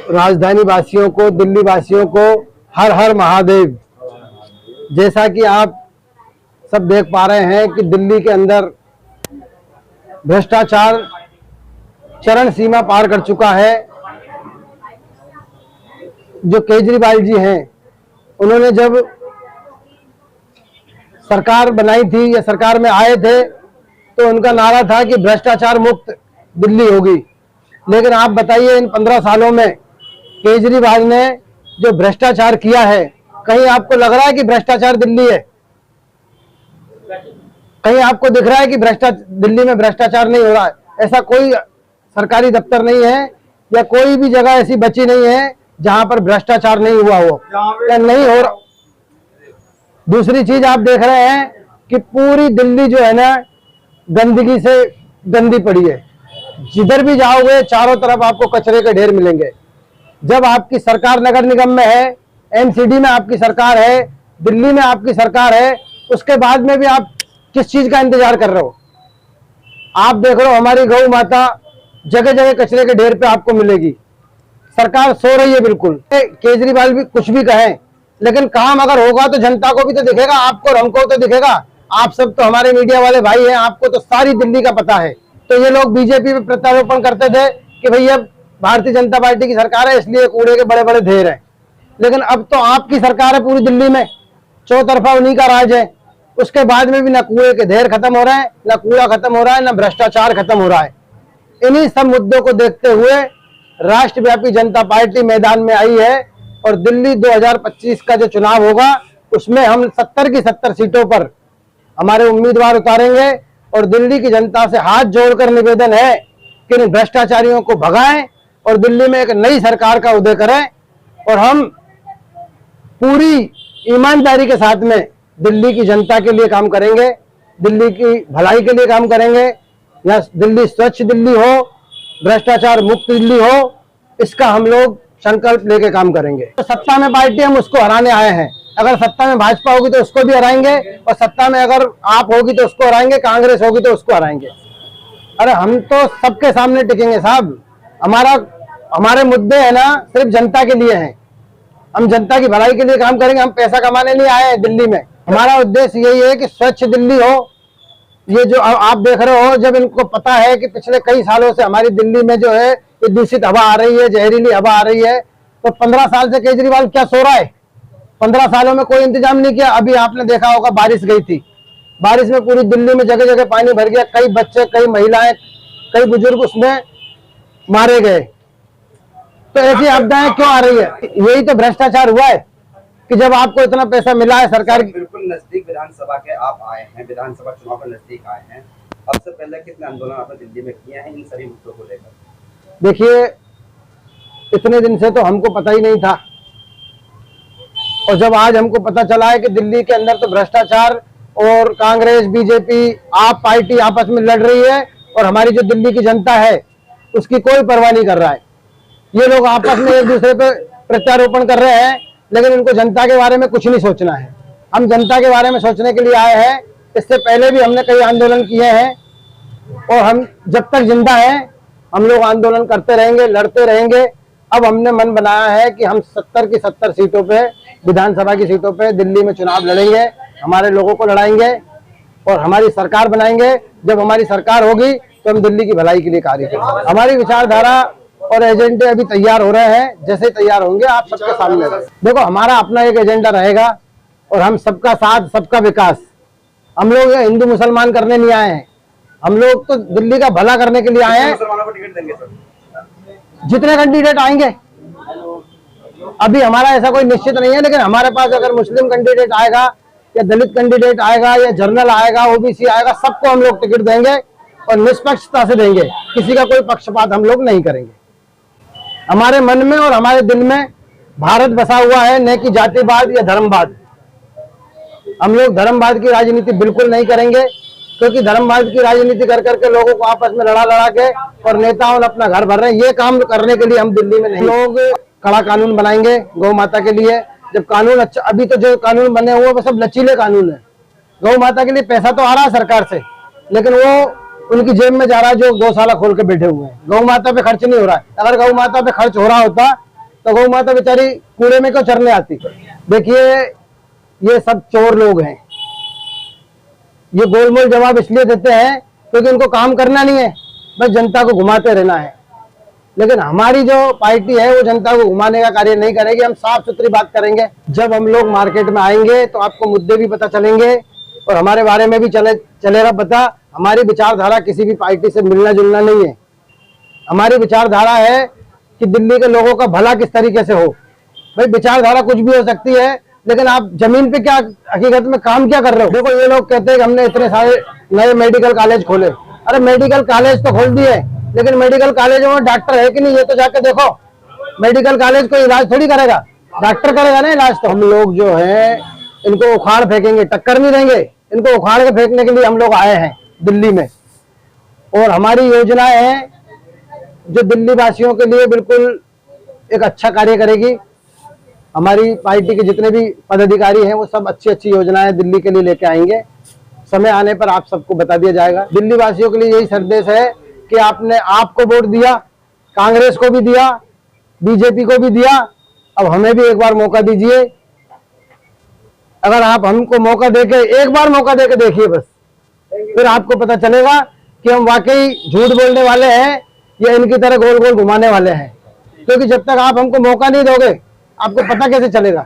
राजधानी वासियों को, दिल्ली वासियों को हर हर महादेव। जैसा कि आप सब देख पा रहे हैं कि दिल्ली के अंदर भ्रष्टाचार चरम सीमा पार कर चुका है। जो केजरीवाल जी हैं, उन्होंने जब सरकार बनाई थी या सरकार में आए थे तो उनका नारा था कि भ्रष्टाचार मुक्त दिल्ली होगी। लेकिन आप बताइए, इन 15 सालों में केजरीवाल ने जो भ्रष्टाचार किया है, कहीं आपको लग रहा है कि भ्रष्टाचार दिल्ली है? कहीं आपको दिख रहा है कि दिल्ली में भ्रष्टाचार नहीं हो रहा है? ऐसा कोई सरकारी दफ्तर नहीं है या कोई भी जगह ऐसी बची नहीं है जहां पर भ्रष्टाचार नहीं हुआ हो या नहीं हो रहा। दूसरी चीज आप देख रहे हैं कि पूरी दिल्ली जो है ना, गंदगी से गंदी पड़ी है। जिधर भी जाओगे चारों तरफ आपको कचरे के ढेर मिलेंगे। जब आपकी सरकार नगर निगम में है, एमसीडी में आपकी सरकार है, दिल्ली में आपकी सरकार है, उसके बाद में भी आप किस चीज का इंतजार कर रहे हो? आप देख रहे हो हमारी गौ माता जगह जगह कचरे के ढेर पे आपको मिलेगी। सरकार सो रही है बिल्कुल। केजरीवाल भी कुछ भी कहें, लेकिन काम अगर होगा तो जनता को भी तो दिखेगा, आपको और हमको तो दिखेगा। आप सब तो हमारे मीडिया वाले भाई हैं, आपको तो सारी दिल्ली का पता है। तो ये लोग बीजेपी में प्रत्यारोपण करते थे कि भैया भारतीय जनता पार्टी की सरकार है इसलिए कूड़े के बड़े बड़े ढेर हैं। लेकिन अब तो आपकी सरकार है पूरी दिल्ली में, चौतरफा उन्हीं का राज है। उसके बाद में भी ना कूड़े के ढेर खत्म हो रहे हैं, ना कूड़ा खत्म हो रहा है, ना भ्रष्टाचार खत्म हो रहा है। इन्हीं सब मुद्दों को देखते हुए राष्ट्रव्यापी जनता पार्टी मैदान में आई है और दिल्ली 2025 का जो चुनाव होगा उसमें हम 70 की 70 सीटों पर हमारे उम्मीदवार उतारेंगे। और दिल्ली की जनता से हाथ जोड़कर निवेदन है कि इन भ्रष्टाचारियों को भगाएं और दिल्ली में एक नई सरकार का उदय करें। और हम पूरी ईमानदारी के साथ में दिल्ली की जनता के लिए काम करेंगे, दिल्ली की भलाई के लिए काम करेंगे। या दिल्ली स्वच्छ दिल्ली हो, भ्रष्टाचार मुक्त दिल्ली हो, इसका हम लोग संकल्प लेके काम करेंगे। तो सत्ता में पार्टी हम उसको हराने आए हैं। अगर सत्ता में भाजपा होगी तो उसको भी हराएंगे, और सत्ता में अगर आप होगी तो उसको हराएंगे, कांग्रेस होगी तो उसको हराएंगे। अरे हम तो सबके सामने टिकेंगे साहब। हमारे मुद्दे है ना सिर्फ जनता के लिए हैं। हम जनता की भलाई के लिए काम करेंगे, हम पैसा कमाने नहीं आए हैं दिल्ली में। हमारा उद्देश्य यही है कि स्वच्छ दिल्ली हो। ये जो आप देख रहे हो, जब इनको पता है कि पिछले कई सालों से हमारी दिल्ली में जो है ये दूषित हवा आ रही है, जहरीली हवा आ रही है, तो 15 साल से केजरीवाल क्या सो रहा है? 15 सालों में कोई इंतजाम नहीं किया। अभी आपने देखा होगा बारिश गई थी, बारिश में पूरी दिल्ली में जगह जगह पानी भर गया। कई बच्चे, कई महिलाएं, कई बुजुर्ग उसमें मारे गए। तो ऐसी आपदाएं क्यों आ रही है? यही तो भ्रष्टाचार हुआ है कि जब आपको इतना पैसा मिला है सरकार। बिल्कुल नजदीक विधानसभा के आप आए हैं, विधानसभा चुनाव के नजदीक आए हैं। अब से पहले कितने आंदोलन आपने दिल्ली में किए हैं इन सभी मुद्दों को लेकर? देखिए, इतने दिन से तो हमको पता ही नहीं था, और जब आज हमको पता चला है कि दिल्ली के अंदर तो भ्रष्टाचार और कांग्रेस, बीजेपी, आप पार्टी आपस में लड़ रही है और हमारी जो दिल्ली की जनता है उसकी कोई परवाह नहीं कर रहा है। ये लोग आपस में एक दूसरे पे प्रत्यारोपण कर रहे हैं, लेकिन इनको जनता के बारे में कुछ नहीं सोचना है। हम जनता के बारे में सोचने के लिए आए हैं। इससे पहले भी हमने कई आंदोलन किए हैं और हम जब तक जिंदा हैं हम लोग आंदोलन करते रहेंगे, लड़ते रहेंगे। अब हमने मन बनाया है कि हम 70 की 70 सीटों पे, विधानसभा की सीटों पे दिल्ली में चुनाव लड़ेंगे, हमारे लोगों को लड़ाएंगे और हमारी सरकार बनाएंगे। जब हमारी सरकार होगी तो हम दिल्ली की भलाई के लिए कार्य करेंगे। हमारी विचारधारा और एजेंडे अभी तैयार हो रहे हैं, जैसे तैयार होंगे आप सबके सामने। देखो, हमारा अपना एक एजेंडा रहेगा और हम सबका साथ, सबका विकास। हम लोग हिंदू मुसलमान करने नहीं आए हैं, हम लोग तो दिल्ली का भला करने के लिए आए हैं। मुसलमानों को टिकट देंगे सर? जितने कैंडिडेट आएंगे, अभी हमारा ऐसा कोई निश्चित नहीं है, लेकिन हमारे पास अगर मुस्लिम कैंडिडेट आएगा या दलित कैंडिडेट आएगा या जर्नल आएगा, ओबीसी आएगा, सबको हम लोग टिकट देंगे और निष्पक्षता से देंगे। किसी का कोई पक्षपात हम लोग नहीं करेंगे। हमारे मन में और हमारे दिल में भारत बसा हुआ है, न कि जातिवाद या धर्मवाद। हम लोग धर्मवाद की राजनीति बिल्कुल नहीं करेंगे, क्योंकि धर्मवाद की राजनीति कर करके लोगों को आपस में लड़ा लड़ा के और नेताओं ने अपना घर भर रहे हैं। ये काम करने के लिए हम दिल्ली में नहीं। लोग कड़ा कानून बनाएंगे गौ माता के लिए। जब कानून अच्छा, अभी तो जो कानून बने हुए वो सब लचीले कानून है। गौ माता के लिए पैसा तो आ रहा है सरकार से, लेकिन वो उनकी जेब में जा रहा है जो गौशाला खोल के बैठे हुए हैं। गौ माता पे खर्च नहीं हो रहा है। अगर गौ माता पे खर्च हो रहा होता तो गौ माता बेचारी कूड़े में क्यों चरने आती? देखिए, ये सब चोर लोग हैं। ये गोलमोल जवाब इसलिए देते हैं क्योंकि उनको काम करना नहीं है, बस जनता को घुमाते रहना है। लेकिन हमारी जो पार्टी है वो जनता को घुमाने का कार्य नहीं करेगी। हम साफ सुथरी बात करेंगे। जब हम लोग मार्केट में आएंगे तो आपको मुद्दे भी पता चलेंगे और हमारे बारे में भी चलेगा पता। हमारी विचारधारा किसी भी पार्टी से मिलना जुलना नहीं है। हमारी विचारधारा है कि दिल्ली के लोगों का भला किस तरीके से हो। भाई, विचारधारा कुछ भी हो सकती है, लेकिन आप जमीन पे क्या हकीकत में काम क्या कर रहे हो? देखो, ये लोग कहते हैं कि हमने इतने सारे नए मेडिकल कॉलेज खोले। अरे मेडिकल कॉलेज तो खोल दिए, लेकिन मेडिकल कॉलेज में डॉक्टर है कि नहीं ये तो जाके देखो। मेडिकल कॉलेज कोई इलाज थोड़ी करेगा, डॉक्टर करेगा ना इलाज। तो हम लोग जो है इनको उखाड़ फेंकेंगे, टक्कर नहीं देंगे। इनको उखाड़ के फेंकने के लिए हम लोग आए हैं दिल्ली में। और हमारी योजनाएं हैं जो दिल्ली वासियों के लिए बिल्कुल एक अच्छा कार्य करेगी। हमारी पार्टी के जितने भी पदाधिकारी हैं वो सब अच्छी अच्छी योजनाएं दिल्ली के लिए लेके आएंगे। समय आने पर आप सबको बता दिया जाएगा। दिल्ली वासियों के लिए यही संदेश है कि आपने आपको वोट दिया, कांग्रेस को भी दिया, बीजेपी को भी दिया, अब हमें भी एक बार मौका दीजिए। अगर आप हमको मौका देके एक बार मौका देके देखिए बस, फिर आपको पता चलेगा कि हम वाकई झूठ बोलने वाले हैं या इनकी तरह गोल गोल घुमाने वाले हैं। क्योंकि जब तक आप हमको मौका नहीं दोगे आपको पता कैसे चलेगा।